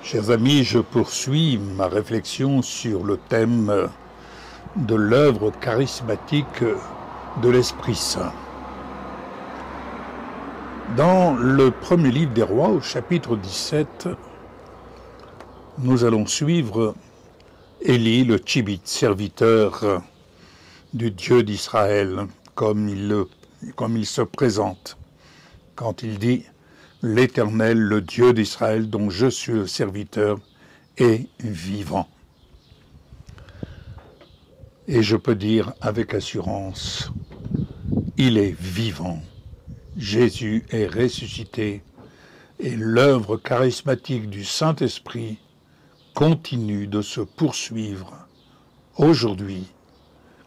Chers amis, je poursuis ma réflexion sur le thème de l'œuvre charismatique de l'Esprit Saint. Dans le premier livre des Rois, au chapitre 17, nous allons suivre Élie, le Tchibite, serviteur du Dieu d'Israël, comme il se présente quand il dit « L'Éternel, le Dieu d'Israël, dont je suis le serviteur, est vivant ». Et je peux dire avec assurance, il est vivant. Jésus est ressuscité et l'œuvre charismatique du Saint-Esprit continue de se poursuivre aujourd'hui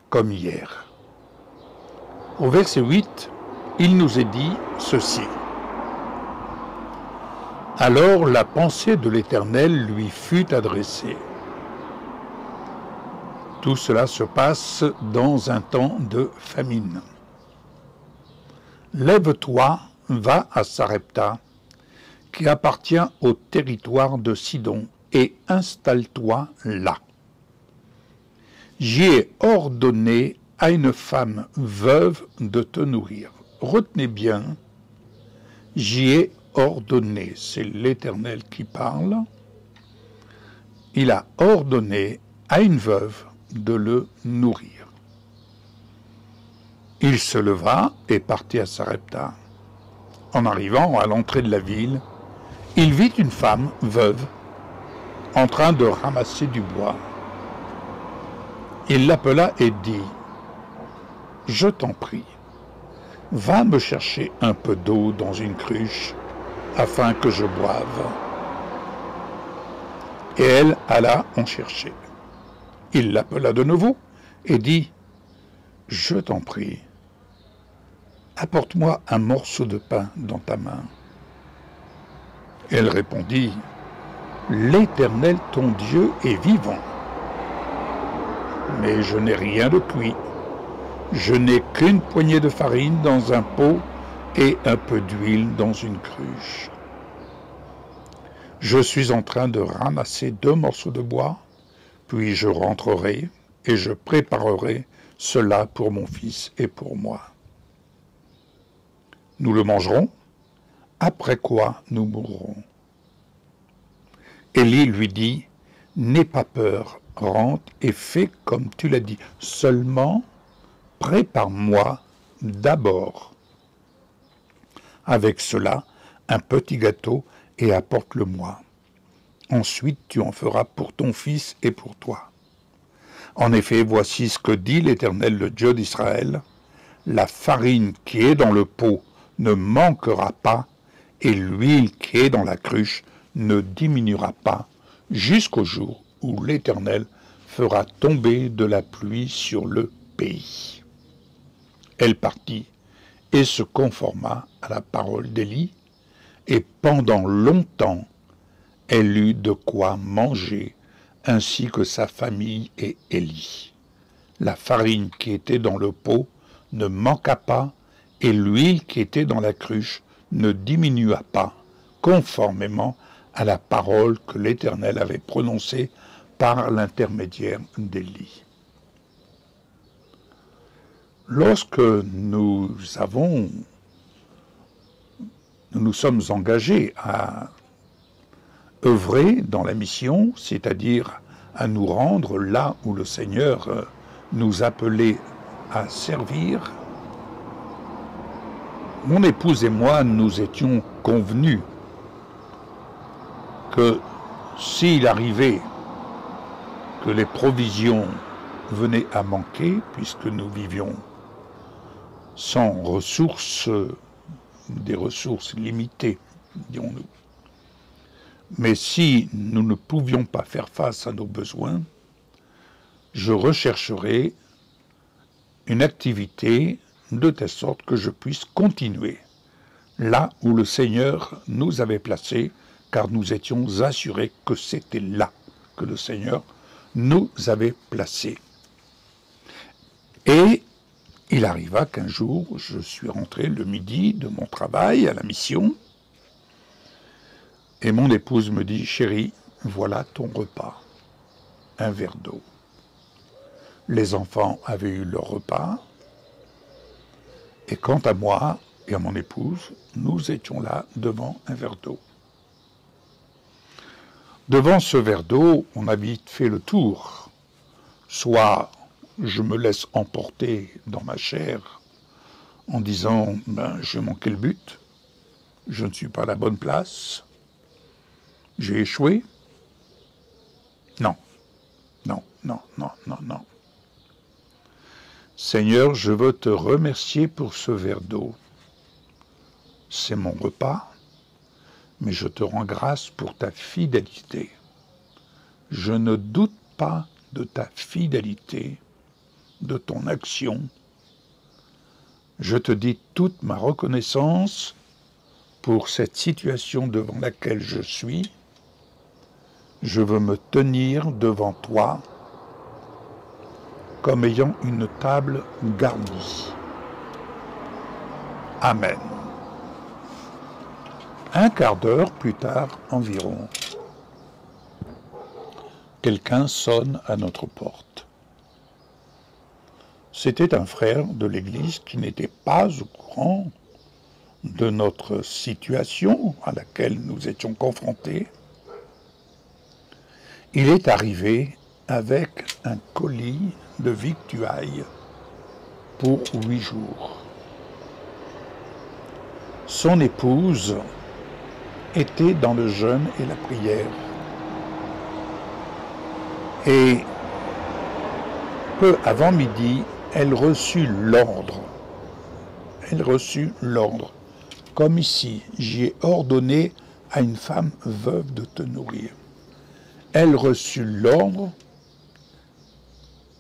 comme hier. Au verset 8, il nous est dit ceci. Alors la pensée de l'Éternel lui fut adressée. Tout cela se passe dans un temps de famine. Lève-toi, va à Sarepta, qui appartient au territoire de Sidon, et installe-toi là. J'y ai ordonné à une femme veuve de te nourrir. Retenez bien, j'y ai ordonné, c'est l'Éternel qui parle. Il a ordonné à une veuve de le nourrir. Il se leva et partit à Sarepta. En arrivant à l'entrée de la ville, il vit une femme veuve en train de ramasser du bois. Il l'appela et dit « Je t'en prie, va me chercher un peu d'eau dans une cruche afin que je boive. » Et elle alla en chercher. Il l'appela de nouveau et dit « Je t'en prie, apporte-moi un morceau de pain dans ta main. » Elle répondit « L'Éternel ton Dieu est vivant, mais je n'ai rien de cuit. Je n'ai qu'une poignée de farine dans un pot et un peu d'huile dans une cruche. Je suis en train de ramasser 2 morceaux de bois, puis je rentrerai et je préparerai cela pour mon fils et pour moi. Nous le mangerons, après quoi nous mourrons. » Élie lui dit, « N'aie pas peur, rentre et fais comme tu l'as dit. Seulement, prépare-moi d'abord avec cela un petit gâteau et apporte-le-moi. Ensuite, tu en feras pour ton fils et pour toi. En effet, voici ce que dit l'Éternel, le Dieu d'Israël. La farine qui est dans le pot ne manquera pas, et l'huile qui est dans la cruche ne diminuera pas, jusqu'au jour où l'Éternel fera tomber de la pluie sur le pays. » Elle partit et se conforma à la parole d'Élie, et pendant longtemps, elle eut de quoi manger, ainsi que sa famille et Élie. La farine qui était dans le pot ne manqua pas, et l'huile qui était dans la cruche ne diminua pas, conformément à la parole que l'Éternel avait prononcée par l'intermédiaire d'Élie. Lorsque nous nous sommes engagés à œuvrer dans la mission, c'est-à-dire à nous rendre là où le Seigneur nous appelait à servir, mon épouse et moi, nous étions convenus que s'il arrivait que les provisions venaient à manquer, puisque nous vivions sans ressources, des ressources limitées, dirons-nous, mais si nous ne pouvions pas faire face à nos besoins, je rechercherai une activité de telle sorte que je puisse continuer là où le Seigneur nous avait placés, car nous étions assurés que c'était là que le Seigneur nous avait placés. Et il arriva qu'un jour, je suis rentré le midi de mon travail à la mission, et mon épouse me dit « Chérie, voilà ton repas, un verre d'eau. Les enfants avaient eu leur repas, et quant à moi et à mon épouse, nous étions là devant un verre d'eau. Devant ce verre d'eau, on a vite fait le tour. Soit je me laisse emporter dans ma chair en disant j'ai manqué le but, je ne suis pas à la bonne place, j'ai échoué. Non, non, non, non, non, non. Seigneur, je veux te remercier pour ce verre d'eau. C'est mon repas, mais je te rends grâce pour ta fidélité. Je ne doute pas de ta fidélité, de ton action. Je te dis toute ma reconnaissance pour cette situation devant laquelle je suis. Je veux me tenir devant toi comme ayant une table garnie. Amen. Un quart d'heure plus tard environ, quelqu'un sonne à notre porte. C'était un frère de l'Église qui n'était pas au courant de notre situation à laquelle nous étions confrontés. Il est arrivé avec un colis de victuailles pour 8 jours. Son épouse était dans le jeûne et la prière. Et peu avant midi, elle reçut l'ordre. Elle reçut l'ordre. Comme ici, j'y ai ordonné à une femme veuve de te nourrir. Elle reçut l'ordre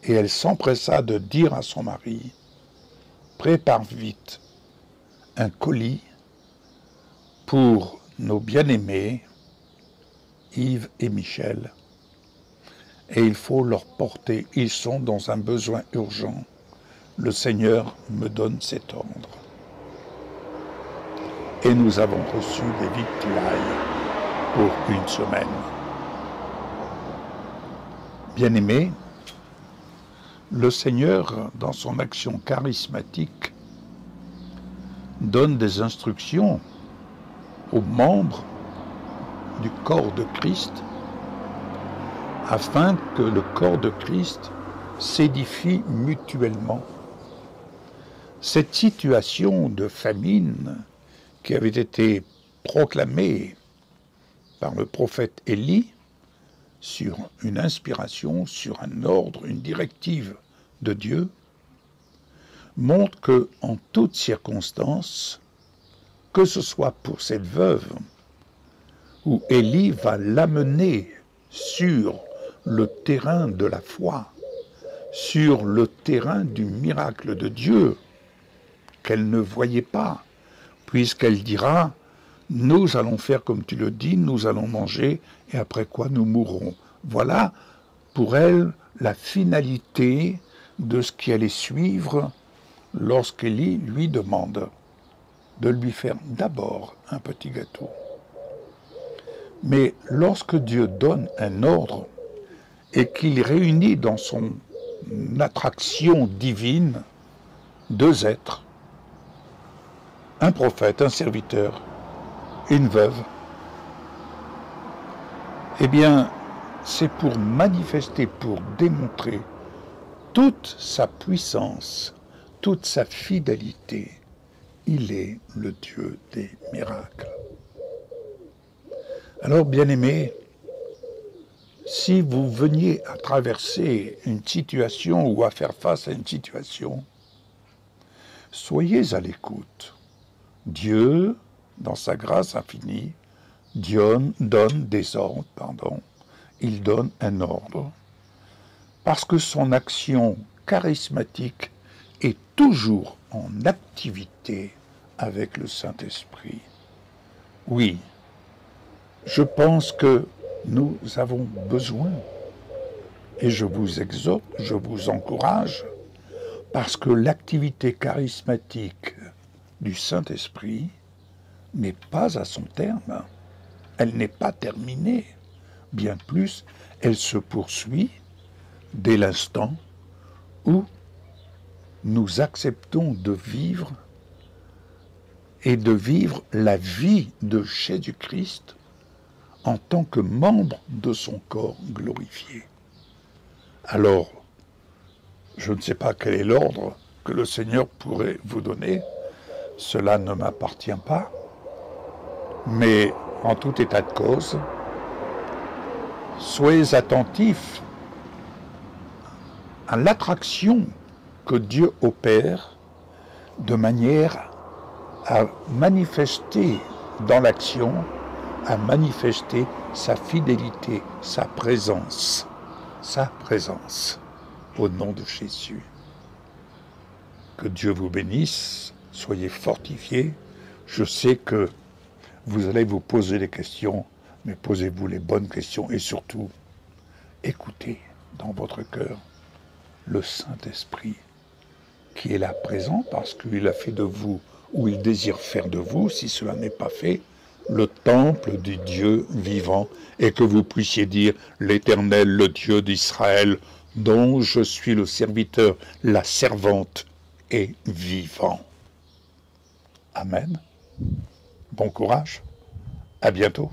et elle s'empressa de dire à son mari, prépare vite un colis pour nos bien-aimés, Yves et Michel, et il faut leur porter, ils sont dans un besoin urgent. Le Seigneur me donne cet ordre. Et nous avons reçu des victuailles pour une semaine. Bien-aimés, le Seigneur, dans son action charismatique, donne des instructions aux membres du corps de Christ afin que le corps de Christ s'édifie mutuellement. Cette situation de famine qui avait été proclamée par le prophète Élie sur une inspiration, sur un ordre, une directive de Dieu, montre que, en toutes circonstances, que ce soit pour cette veuve, où Élie va l'amener sur le terrain de la foi, sur le terrain du miracle de Dieu, qu'elle ne voyait pas, puisqu'elle dira « Nous allons faire comme tu le dis, nous allons manger, et après quoi nous mourrons. » Voilà, pour elle, la finalité de ce qui allait suivre lorsqu'Élie lui demande de lui faire d'abord un petit gâteau. Mais lorsque Dieu donne un ordre et qu'il réunit dans son attraction divine 2 êtres, un prophète, un serviteur, une veuve, eh bien, c'est pour manifester, pour démontrer toute sa puissance, toute sa fidélité. Il est le Dieu des miracles. Alors, bien-aimés, si vous veniez à traverser une situation ou à faire face à une situation, soyez à l'écoute. Dieu, dans sa grâce infinie, donne des ordres, il donne un ordre, parce que son action charismatique est toujours en activité avec le Saint-Esprit. Oui, je pense que nous avons besoin, et je vous exhorte, je vous encourage, parce que l'activité charismatique du Saint-Esprit n'est pas à son terme, elle n'est pas terminée. bien plus, elle se poursuit dès l'instant où nous acceptons de vivre et de vivre la vie de Jésus-Christ en tant que membre de son corps glorifié. Alors, je ne sais pas quel est l'ordre que le Seigneur pourrait vous donner, cela ne m'appartient pas, mais en tout état de cause, soyez attentifs à l'attraction que Dieu opère de manière à manifester dans l'action, à manifester sa fidélité, sa présence au nom de Jésus. Que Dieu vous bénisse, soyez fortifiés. Je sais que vous allez vous poser des questions, mais posez-vous les bonnes questions et surtout, écoutez dans votre cœur le Saint-Esprit qui est là présent parce qu'il a fait de vous, ou il désire faire de vous, si cela n'est pas fait, le temple du Dieu vivant, et que vous puissiez dire l'Éternel, le Dieu d'Israël, dont je suis le serviteur, la servante, est vivant. Amen. Bon courage. À bientôt.